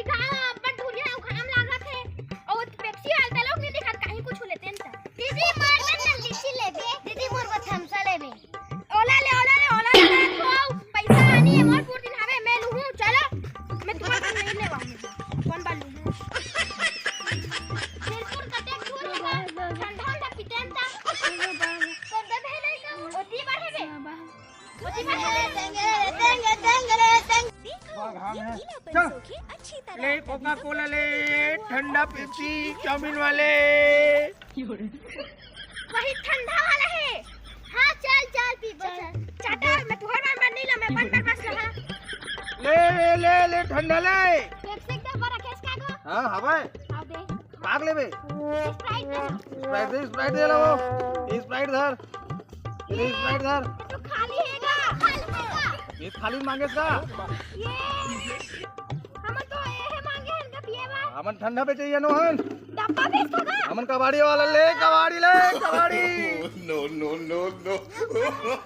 दिखा अपन धुरिया खाम लागत है और पेप्सी आलता लोग नहीं दिखा कहीं कुछ लेते हैं दीदी मार में लीची लेबे दीदी मोर को थमसा लेबे ओला ले तो पैसा आनी है मोर पूरे दिन हवे मैं लूं चलो मैं तुम्हारा नहीं लेवा कौन बालू बिल्कुल कटे दूर है ठंडा ठंडा पिटेंता ठंडा भेले का ओती बार है ले कोका कोला ले ठंडा पेप्सी चाउमीन वाले वही ठंडा वाला है हाँ चल पी चाटा मैं तुम्हारे बार नहीं ला मैं बन बस रहा ले ठंडा ले पेप्सी का बड़ा केस का गो हां हवे आ दे भाग लेबे स्प्राइट दे लो स्प्राइट धर तो खाली हैगा ये खाली मांगे का ये हम तो ये मांगे हैं का पिएवा हमन ठंडा पे चाहिए नोहन डब्बा बेच होगा हमन कबाड़ी वाला ले कबाड़ी no